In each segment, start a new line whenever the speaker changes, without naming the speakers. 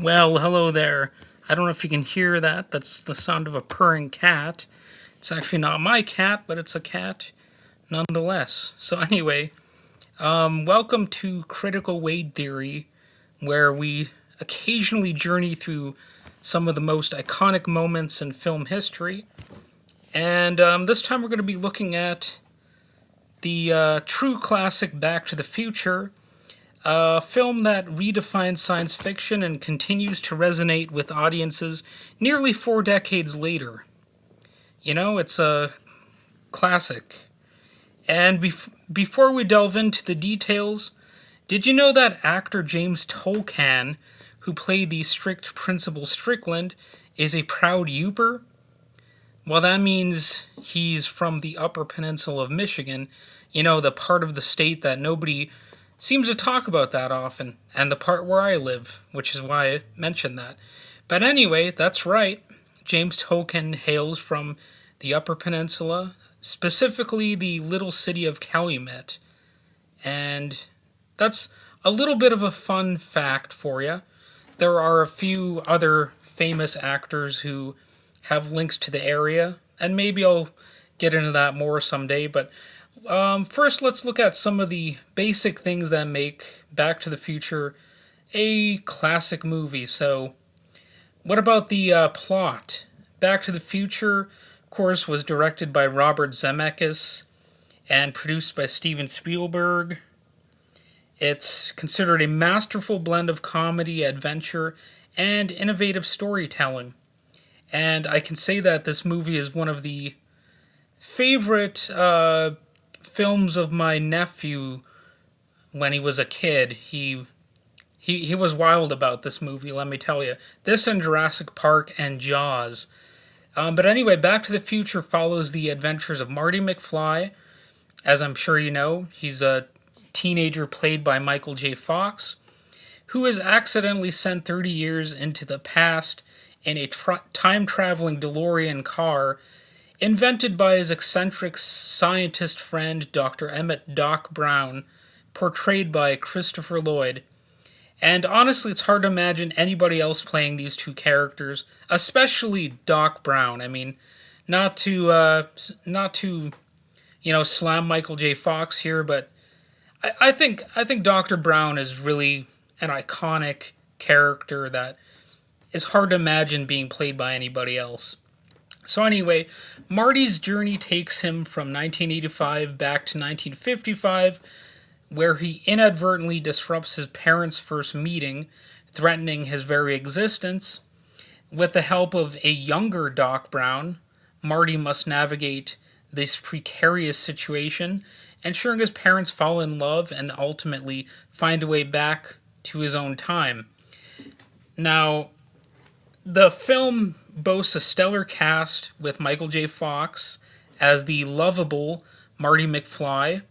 Well, hello there. I don't know if you can hear that. That's the sound of a purring cat. It's actually not my cat, but it's a cat nonetheless. So, anyway, welcome to Critical Weight Theory, where we occasionally journey through some of the most iconic moments in film history. And this time we're going to be looking at the true classic Back to the Future, a film that redefined science fiction and continues to resonate with audiences nearly 4 decades later. You know, it's a classic. And before we delve into the details, did you know that actor James Tolkan, who played the strict Principal Strickland, is a proud Uper? Well, that means he's from the Upper Peninsula of Michigan, the part of the state that nobody seems to talk about that often, and the part where I live, which is why I mentioned that. But anyway, that's right. James Tolkien hails from the Upper Peninsula, specifically the little city of Calumet. And that's a little bit of a fun fact for you. There are a few other famous actors who have links to the area, and maybe I'll get into that more someday, but first, let's look at some of the basic things that make Back to the Future a classic movie. So, what about the plot? Back to the Future, of course, was directed by Robert Zemeckis and produced by Steven Spielberg. It's considered a masterful blend of comedy, adventure, and innovative storytelling. And I can say that this movie is one of the favorite films of my nephew when he was a kid. He was wild about this movie, let me tell you. This and Jurassic Park and Jaws. But anyway, Back to the Future follows the adventures of Marty McFly. As I'm sure you know, he's a teenager played by Michael J. Fox, who is accidentally sent 30 years into the past in a time traveling DeLorean car invented by his eccentric scientist friend Dr. Emmett Doc Brown, portrayed by Christopher Lloyd. And honestly, it's hard to imagine anybody else playing these two characters, especially Doc Brown. I mean, not to slam Michael J. Fox here, but I think Dr. Brown is really an iconic character that is hard to imagine being played by anybody else. So anyway, Marty's journey takes him from 1985 back to 1955, where he inadvertently disrupts his parents' first meeting, threatening his very existence. With the help of a younger Doc Brown, Marty must navigate this precarious situation, ensuring his parents fall in love and ultimately find a way back to his own time. Now, the film boasts a stellar cast with Michael J. Fox as the lovable Marty McFly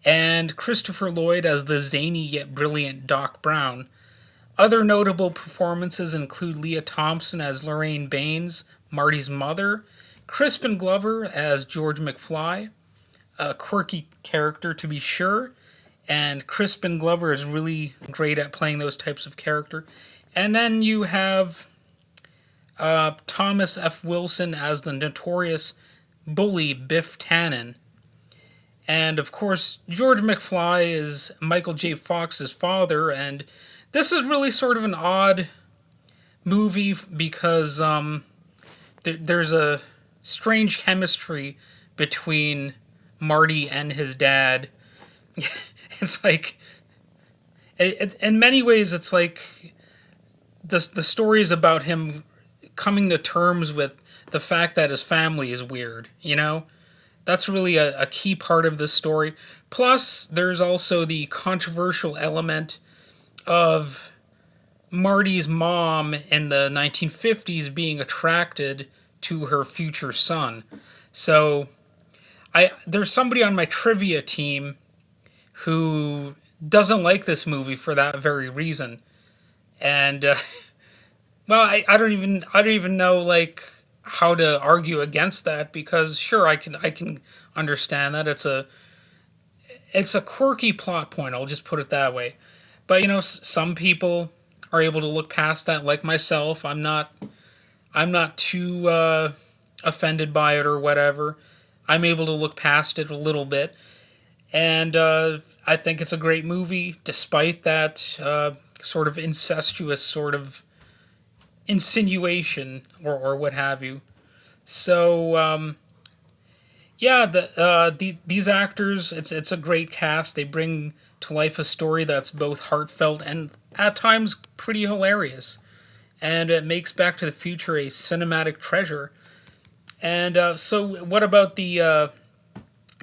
and Christopher Lloyd as the zany yet brilliant Doc Brown. Other notable performances include Leah Thompson as Lorraine Baines, Marty's mother, Crispin Glover as George McFly, a quirky character to be sure, and Crispin Glover is really great at playing those types of character. And then you have Thomas F. Wilson as the notorious bully Biff Tannen. And of course, George McFly is Michael J. Fox's father, and this is really sort of an odd movie because there's a strange chemistry between Marty and his dad. It's like, in many ways, it's like the story is about him coming to terms with the fact that his family is weird. That's really a key part of this story. Plus, there's also the controversial element of Marty's mom in the 1950s being attracted to her future son. So, there's somebody on my trivia team who doesn't like this movie for that very reason. And well, I don't even know like how to argue against that because sure I can understand that it's a quirky plot point. I'll just put it that way. But some people are able to look past that. Like myself, I'm not too offended by it or whatever. I'm able to look past it a little bit, and I think it's a great movie, despite that sort of incestuous sort of insinuation or what have you. So yeah, these actors, it's a great cast. They bring to life a story that's both heartfelt and at times pretty hilarious, and it makes Back to the Future a cinematic treasure. And so, what about the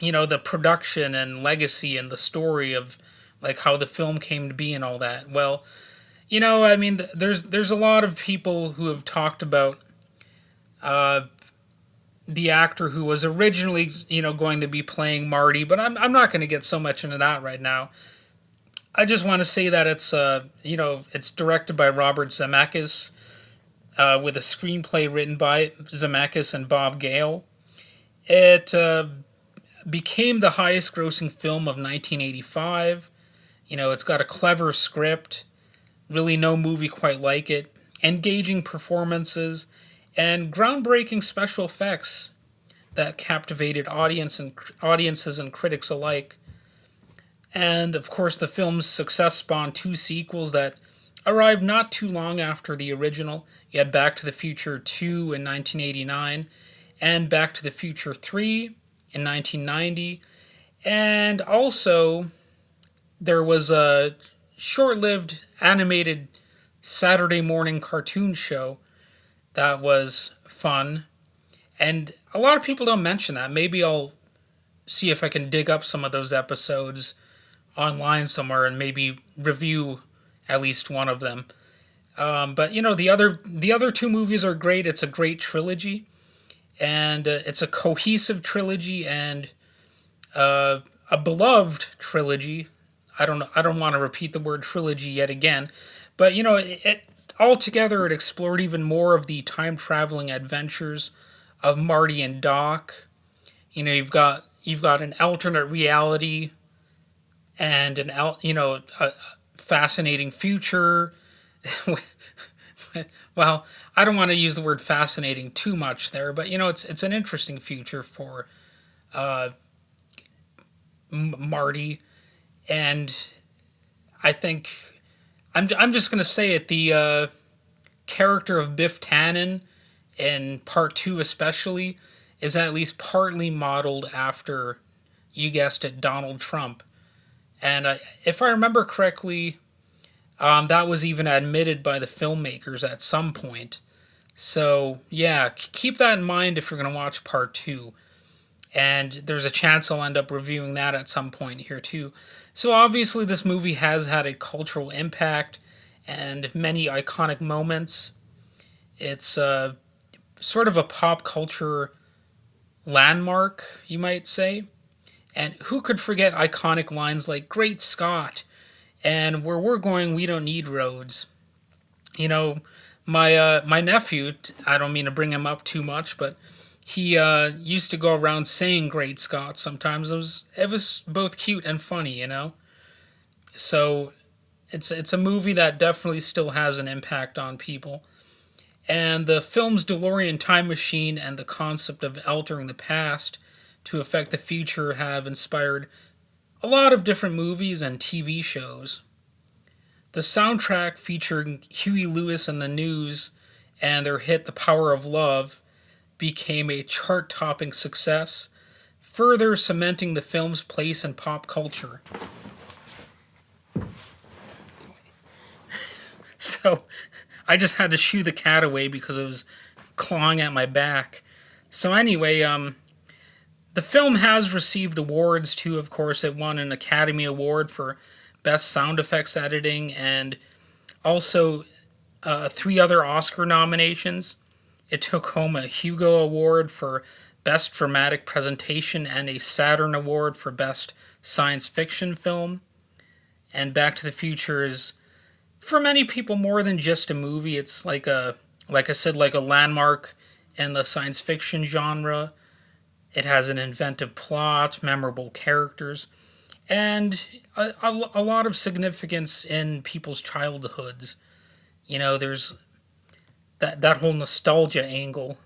the production and legacy and the story of like how the film came to be and all that? Well, I mean, there's a lot of people who have talked about uh, the actor who was originally going to be playing Marty, but I'm not going to get so much into that right now. I just want to say that it's directed by Robert Zemeckis, with a screenplay written by Zemeckis and Bob Gale. It became the highest grossing film of 1985. It's got a clever script, really no movie quite like it, engaging performances, and groundbreaking special effects that captivated audiences and critics alike. And of course, the film's success spawned two sequels that arrived not too long after the original. You had Back to the Future 2 in 1989 and Back to the Future 3 in 1990. And also, there was a short lived animated Saturday morning cartoon show that was fun. And a lot of people don't mention that. Maybe I'll see if I can dig up some of those episodes online somewhere and maybe review at least one of them. But the other two movies are great. It's a great trilogy, and it's a cohesive trilogy and a beloved trilogy. I don't want to repeat the word trilogy yet again, but it altogether it explored even more of the time traveling adventures of Marty and Doc. You've got an alternate reality and a fascinating future. Well, I don't want to use the word fascinating too much there, but it's an interesting future for uh, Marty, and I think I'm just gonna say it. The character of Biff Tannen in part two, especially, is at least partly modeled after, you guessed it, Donald Trump. And if I remember correctly, that was even admitted by the filmmakers at some point. So, yeah, keep that in mind if you're going to watch part two. And there's a chance I'll end up reviewing that at some point here, too. So, obviously, this movie has had a cultural impact and many iconic moments. It's sort of a pop culture landmark, you might say. And who could forget iconic lines like "Great Scott" and "Where we're going, we don't need roads." My nephew. I don't mean to bring him up too much, but he used to go around saying "Great Scott" sometimes. It was both cute and funny. So it's a movie that definitely still has an impact on people. And the film's DeLorean time machine and the concept of altering the past to affect the future have inspired a lot of different movies and TV shows. The soundtrack featuring Huey Lewis and the News and their hit The Power of Love became a chart topping success, further cementing the film's place in pop culture. So, I just had to shoo the cat away because it was clawing at my back. So, anyway, the film has received awards too, of course. It won an Academy Award for Best Sound Effects Editing and also three other Oscar nominations. It took home a Hugo Award for Best Dramatic Presentation and a Saturn Award for Best Science Fiction Film. And Back to the Future is, for many people, more than just a movie. It's like I said, like a landmark in the science fiction genre. It has an inventive plot, memorable characters, and a lot of significance in people's childhoods. There's that whole nostalgia angle.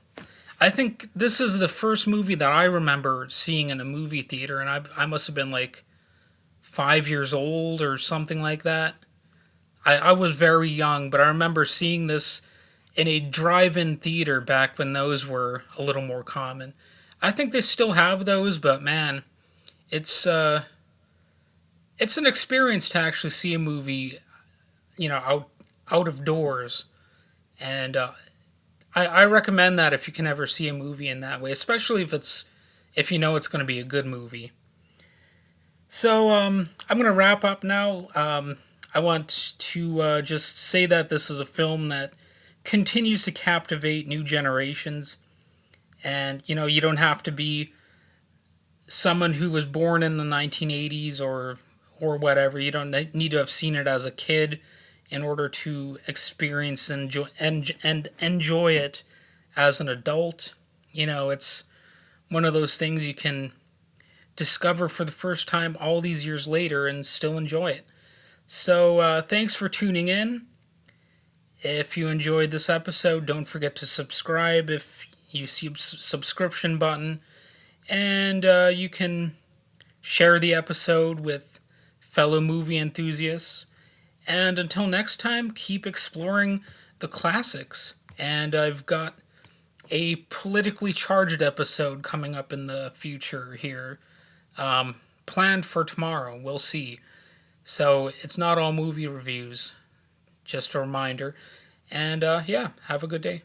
I think this is the first movie that I remember seeing in a movie theater, and I must have been like 5 years old or something like that. I was very young, but I remember seeing this in a drive-in theater back when those were a little more common. I think they still have those, but man, it's uh, it's an experience to actually see a movie, out of doors, and I recommend that if you can ever see a movie in that way, especially if you know it's going to be a good movie. So I'm going to wrap up now. I want to just say that this is a film that continues to captivate new generations, and you don't have to be someone who was born in the 1980s or whatever. You don't need to have seen it as a kid in order to experience and enjoy it as an adult. It's one of those things you can discover for the first time all these years later and still enjoy it. So thanks for tuning in. If you enjoyed this episode, don't forget to subscribe if you see a subscription button, and you can share the episode with fellow movie enthusiasts. And until next time, keep exploring the classics. And I've got a politically charged episode coming up in the future here, planned for tomorrow. We'll see. So it's not all movie reviews, just a reminder. And yeah, have a good day.